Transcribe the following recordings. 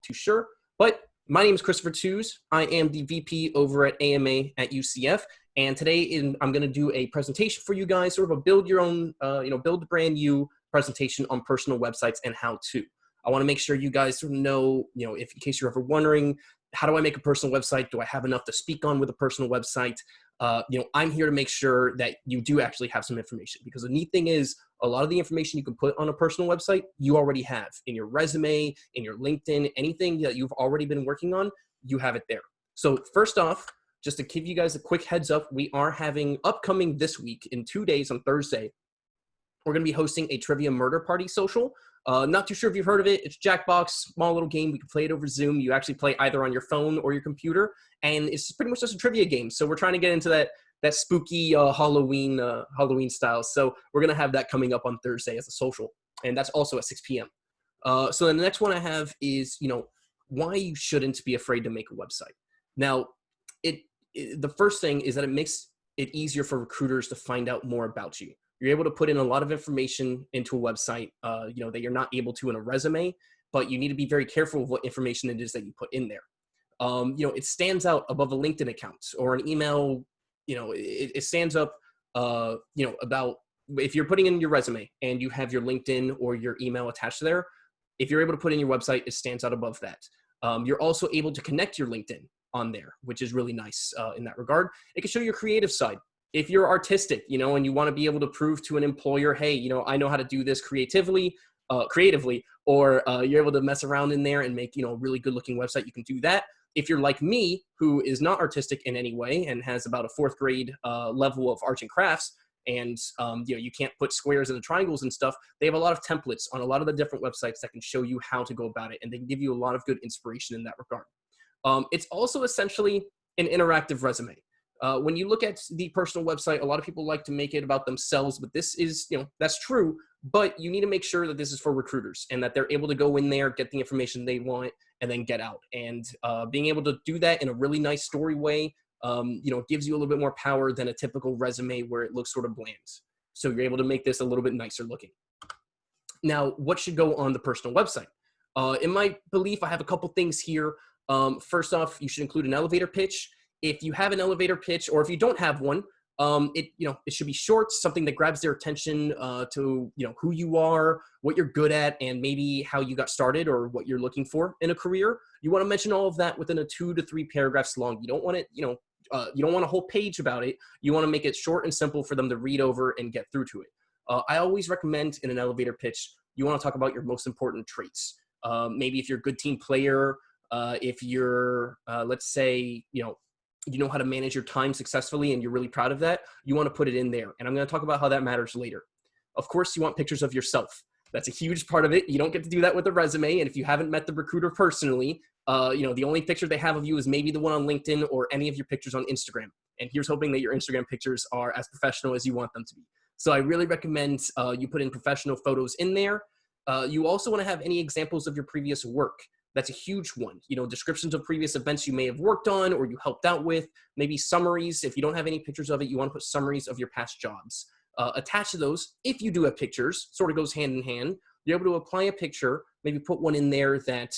too sure. But my name is Christopher Tews. I am the VP over at AMA at UCF. And today I'm going to do a presentation for you guys, sort of a build your own, build a brand new presentation on personal websites and how to. I want to make sure you guys sort of know, if in case you're ever wondering, how do I make a personal website? Do I have enough to speak on with a personal website? I'm here to make sure that you do actually have some information, because the neat thing is a lot of the information you can put on a personal website, you already have in your resume, in your LinkedIn, anything that you've already been working on, you have it there. So first off, just to give you guys a quick heads up, we are having upcoming this week in 2 days on Thursday, we're going to be hosting a trivia murder party social. Not too sure if you've heard of it. It's Jackbox, small little game. We can play it over Zoom. You actually play either on your phone or your computer, and it's pretty much just a trivia game. So we're trying to get into that spooky Halloween style. So we're gonna have that coming up on Thursday as a social, and that's also at 6 p.m. So then the next one I have is why you shouldn't be afraid to make a website. Now, the first thing is that it makes it easier for recruiters to find out more about you. You're able to put in a lot of information into a website, that you're not able to in a resume, but you need to be very careful of what information it is that you put in there. It stands out above a LinkedIn account or an email. It stands up, about if you're putting in your resume and you have your LinkedIn or your email attached there. If you're able to put in your website, it stands out above that. You're also able to connect your LinkedIn on there, which is really nice in that regard. It can show your creative side. If you're artistic, and you want to be able to prove to an employer, hey, I know how to do this creatively, or you're able to mess around in there and make, a really good looking website, you can do that. If you're like me, who is not artistic in any way and has about a 4th grade level of arts and crafts, and you can't put squares into triangles and stuff, they have a lot of templates on a lot of the different websites that can show you how to go about it, and they can give you a lot of good inspiration in that regard. It's also essentially an interactive resume. When you look at the personal website, a lot of people like to make it about themselves, but this is, that's true, but you need to make sure that this is for recruiters and that they're able to go in there, get the information they want, and then get out. And being able to do that in a really nice story way, gives you a little bit more power than a typical resume where it looks sort of bland. So you're able to make this a little bit nicer looking. Now, what should go on the personal website? In my belief, I have a couple things here. First off, you should include an elevator pitch. If you have an elevator pitch, or if you don't have one, it should be short, something that grabs their attention to, who you are, what you're good at, and maybe how you got started or what you're looking for in a career. You want to mention all of that within a 2 to 3 paragraphs long. You don't want it, you don't want a whole page about it. You want to make it short and simple for them to read over and get through to it. I always recommend in an elevator pitch, you want to talk about your most important traits. Maybe if you're a good team player, if you're, let's say, you know how to manage your time successfully and you're really proud of that, you want to put it in there. And I'm going to talk about how that matters later. Of course, you want pictures of yourself. That's a huge part of it. You don't get to do that with a resume. And if you haven't met the recruiter personally, the only picture they have of you is maybe the one on LinkedIn or any of your pictures on Instagram. And here's hoping that your Instagram pictures are as professional as you want them to be. So I really recommend you put in professional photos in there. You also want to have any examples of your previous work. That's a huge one. Descriptions of previous events you may have worked on or you helped out with, maybe summaries. If you don't have any pictures of it, you want to put summaries of your past jobs. Attached to those, if you do have pictures, sort of goes hand in hand. You're able to apply a picture, maybe put one in there that,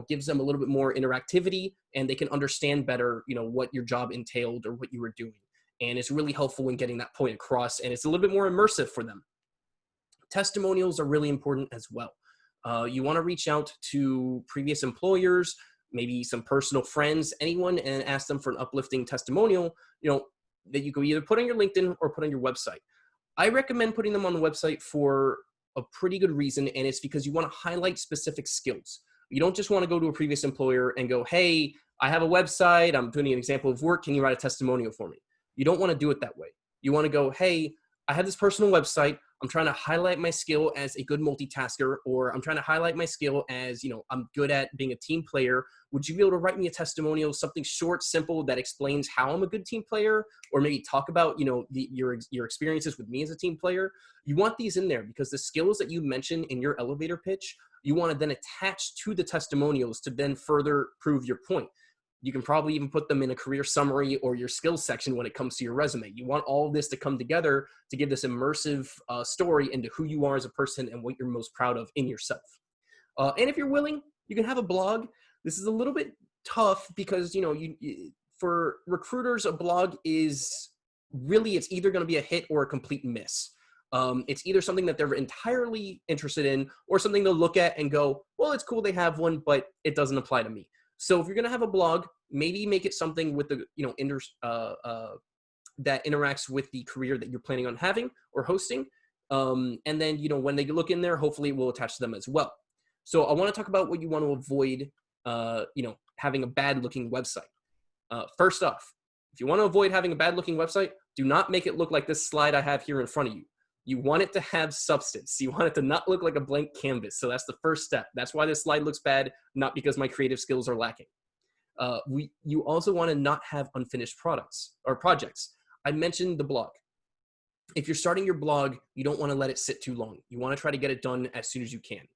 gives them a little bit more interactivity and they can understand better, what your job entailed or what you were doing. And it's really helpful in getting that point across, and it's a little bit more immersive for them. Testimonials are really important as well. You want to reach out to previous employers, maybe some personal friends, anyone, and ask them for an uplifting testimonial, that you can either put on your LinkedIn or put on your website. I recommend putting them on the website for a pretty good reason, and it's because you want to highlight specific skills. You don't just want to go to a previous employer and go, hey, I have a website, I'm doing an example of work, can you write a testimonial for me? You don't want to do it that way. You want to go, hey, I have this personal website, I'm trying to highlight my skill as a good multitasker, or I'm trying to highlight my skill as, I'm good at being a team player. Would you be able to write me a testimonial, something short, simple, that explains how I'm a good team player, or maybe talk about, your experiences with me as a team player? You want these in there because the skills that you mention in your elevator pitch, you want to then attach to the testimonials to then further prove your point. You can probably even put them in a career summary or your skills section when it comes to your resume. You want all of this to come together to give this immersive story into who you are as a person and what you're most proud of in yourself. And if you're willing, You can have a blog. This is a little bit tough because, for recruiters, a blog is really, it's either going to be a hit or a complete miss. It's either something that they're entirely interested in or something they'll look at and go, well, it's cool they have one, but it doesn't apply to me. So if you're going to have a blog, maybe make it something with the, that interacts with the career that you're planning on having or hosting. And then, when they look in there, hopefully it will attach to them as well. So I want to talk about what you want to avoid, having a bad looking website. First off, if you want to avoid having a bad looking website, do not make it look like this slide I have here in front of you. You want it to have substance. You want it to not look like a blank canvas. So that's the first step. That's why this slide looks bad, not because my creative skills are lacking. You also want to not have unfinished products or projects. I mentioned the blog. If you're starting your blog, you don't want to let it sit too long. You want to try to get it done as soon as you can.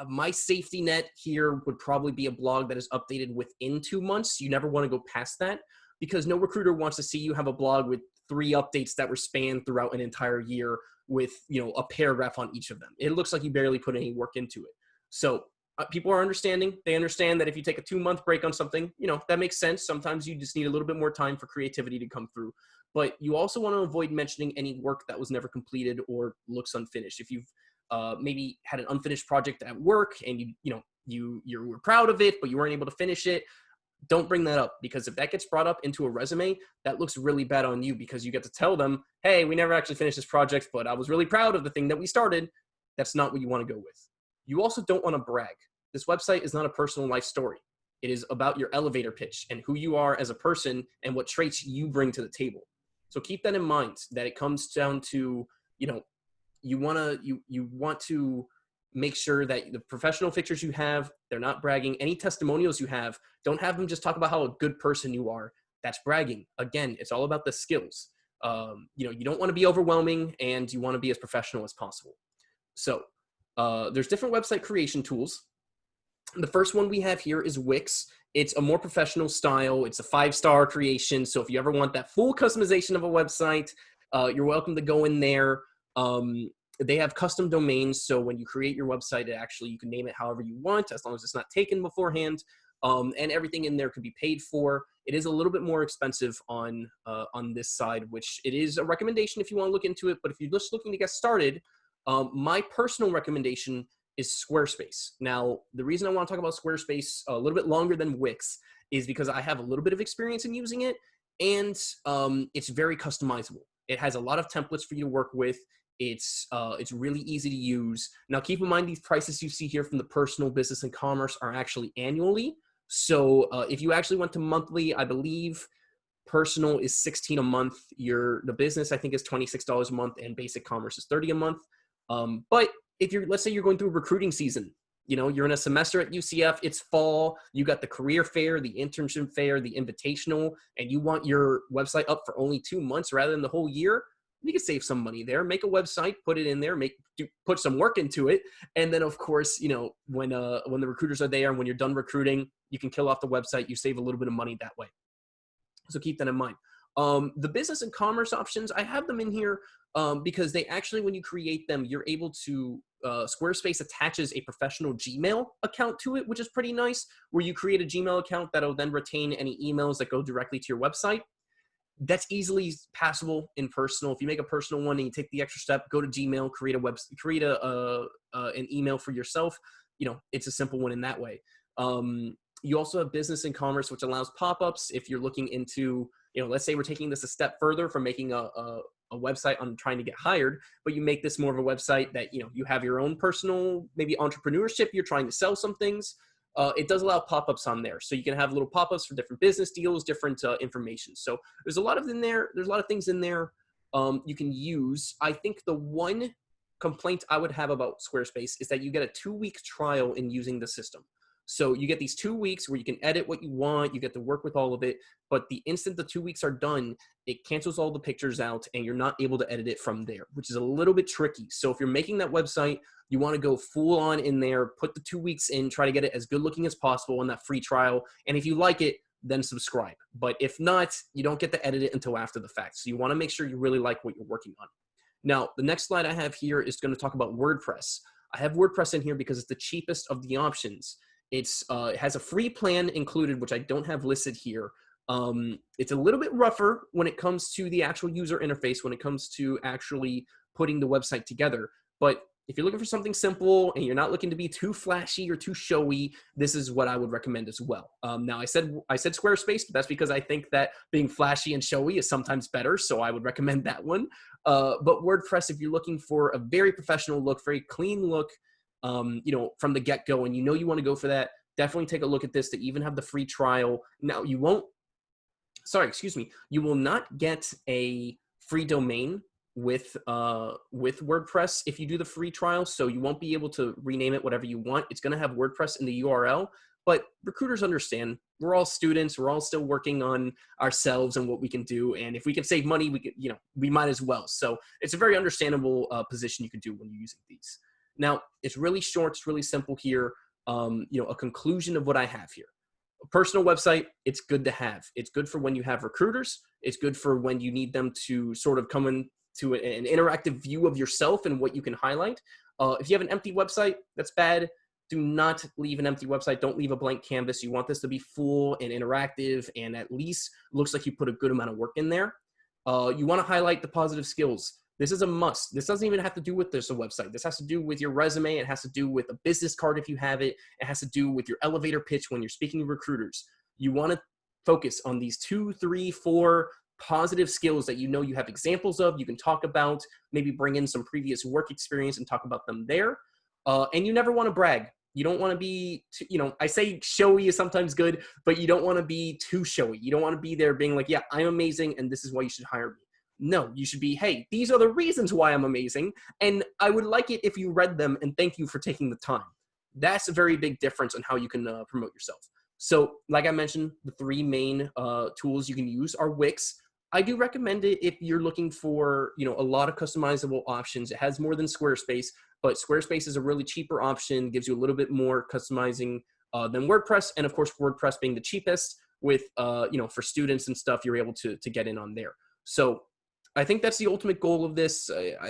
My safety net here would probably be a blog that is updated within 2 months. You never want to go past that because no recruiter wants to see you have a blog with 3 updates that were spanned throughout an entire year with, a paragraph on each of them. It looks like you barely put any work into it. So people are understanding. They understand that if you take a 2-month break on something, that makes sense. Sometimes you just need a little bit more time for creativity to come through. But you also want to avoid mentioning any work that was never completed or looks unfinished. If you've maybe had an unfinished project at work and you were proud of it, but you weren't able to finish it, don't bring that up, because if that gets brought up into a resume, that looks really bad on you because you get to tell them, hey, we never actually finished this project, but I was really proud of the thing that we started. That's not what you want to go with. You also don't want to brag. This website is not a personal life story. It is about your elevator pitch and who you are as a person and what traits you bring to the table. So keep that in mind, that it comes down to, you want to make sure that the professional pictures you have, they're not bragging. Any testimonials you have, don't have them just talk about how a good person you are. That's bragging. Again, it's all about the skills. You don't want to be overwhelming, and you want to be as professional as possible. So there's different website creation tools. The first one we have here is Wix. It's a more professional style. It's a 5-star creation. So if you ever want that full customization of a website, you're welcome to go in there. They have custom domains. So when you create your website, you can name it however you want, as long as it's not taken beforehand. And everything in there could be paid for. It is a little bit more expensive on this side, which it is a recommendation if you want to look into it. But if you're just looking to get started, my personal recommendation is Squarespace. Now, the reason I want to talk about Squarespace a little bit longer than Wix is because I have a little bit of experience in using it, and it's very customizable. It has a lot of templates for you to work with. It's really easy to use. Now, keep in mind, these prices you see here from the personal, business, and commerce are actually annually. So if you actually went to monthly, I believe personal is $16 a month. The business, I think, is $26 a month, and basic commerce is $30 a month. But if let's say you're going through recruiting season, you're in a semester at UCF, it's fall, you got the career fair, the internship fair, the invitational, and you want your website up for only 2 months rather than the whole year, you can save some money there. Make a website, put it in there, put some work into it. And then, of course, when the recruiters are there and when you're done recruiting, you can kill off the website. You save a little bit of money that way. So keep that in mind. The business and commerce options, I have them in here because they actually, when you create them, you're able to, Squarespace attaches a professional Gmail account to it, which is pretty nice, where you create a Gmail account that'll then retain any emails that go directly to your website. That's easily passable in personal. If you make a personal one and you take the extra step, go to Gmail, create an email for yourself. It's a simple one in that way. You also have business and commerce, which allows pop-ups. If you're looking into, let's say we're taking this a step further from making a website on trying to get hired, but you make this more of a website that, you have your own personal, maybe entrepreneurship, you're trying to sell some things. It does allow pop-ups on there. So you can have little pop-ups for different business deals, different information. So there's a lot of things in there you can use. I think the one complaint I would have about Squarespace is that you get a 2-week trial in using the system. So you get these 2 weeks where you can edit what you want, you get to work with all of it, but the instant the 2 weeks are done, it cancels all the pictures out and you're not able to edit it from there, which is a little bit tricky. So if you're making that website, you want to go full on in there, put the 2 weeks in, try to get it as good looking as possible on that free trial. And if you like it, then subscribe. But if not, you don't get to edit it until after the fact. So you want to make sure you really like what you're working on. Now, the next slide I have here is going to talk about WordPress. I have WordPress in here because it's the cheapest of the options. It has a free plan included, which I don't have listed here. It's a little bit rougher when it comes to the actual user interface, when it comes to actually putting the website together. But if you're looking for something simple and you're not looking to be too flashy or too showy, this is what I would recommend as well. Now, I said Squarespace, but that's because I think that being flashy and showy is sometimes better, so I would recommend that one. But WordPress, if you're looking for a very professional look, very clean look, from the get-go, and you want to go for that, definitely take a look at this. To even have the free trial. Now, you will not get a free domain with WordPress if you do the free trial, so you won't be able to rename it whatever you want. It's going to have WordPress in the URL, but recruiters understand. We're all students. We're all still working on ourselves and what we can do, and if we can save money, we might as well. So it's a very understandable position you can do when you're using these. Now, it's really short, it's really simple here. A conclusion of what I have here. A personal website, it's good to have. It's good for when you have recruiters. It's good for when you need them to sort of come into an interactive view of yourself and what you can highlight. If you have an empty website, that's bad. Do not leave an empty website. Don't leave a blank canvas. You want this to be full and interactive and at least looks like you put a good amount of work in there. You want to highlight the positive skills. This is a must. This doesn't even have to do with a website. This has to do with your resume. It has to do with a business card if you have it. It has to do with your elevator pitch when you're speaking to recruiters. You want to focus on these 2, 3, 4 positive skills that you have examples of. You can talk about, maybe bring in some previous work experience and talk about them there. And you never want to brag. You don't want to be, I say showy is sometimes good, but you don't want to be too showy. You don't want to be there being like, yeah, I'm amazing and this is why you should hire me. No, you should be, hey, these are the reasons why I'm amazing, and I would like it if you read them, and thank you for taking the time. That's a very big difference on how you can promote yourself. So, like I mentioned, the 3 main tools you can use are Wix. I do recommend it if you're looking for, a lot of customizable options. It has more than Squarespace, but Squarespace is a really cheaper option, gives you a little bit more customizing than WordPress, and of course, WordPress being the cheapest with, for students and stuff, you're able to get in on there. So, I think that's the ultimate goal of this.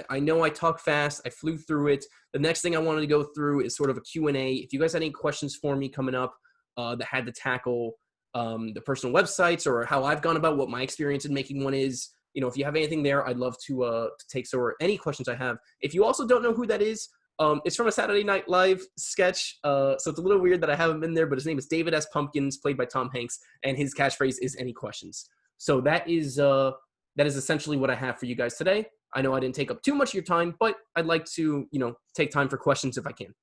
I know I talk fast. I flew through it. The next thing I wanted to go through is sort of a Q&A. If you guys had any questions for me coming up that had to tackle the personal websites or how I've gone about what my experience in making one is, if you have anything there, I'd love to take any questions I have. If you also don't know who that is, it's from a Saturday Night Live sketch. So it's a little weird that I haven't been there, but his name is David S. Pumpkins, played by Tom Hanks, and his catchphrase is "Any questions?" So that is essentially what I have for you guys today. I know I didn't take up too much of your time, but I'd like to, take time for questions if I can.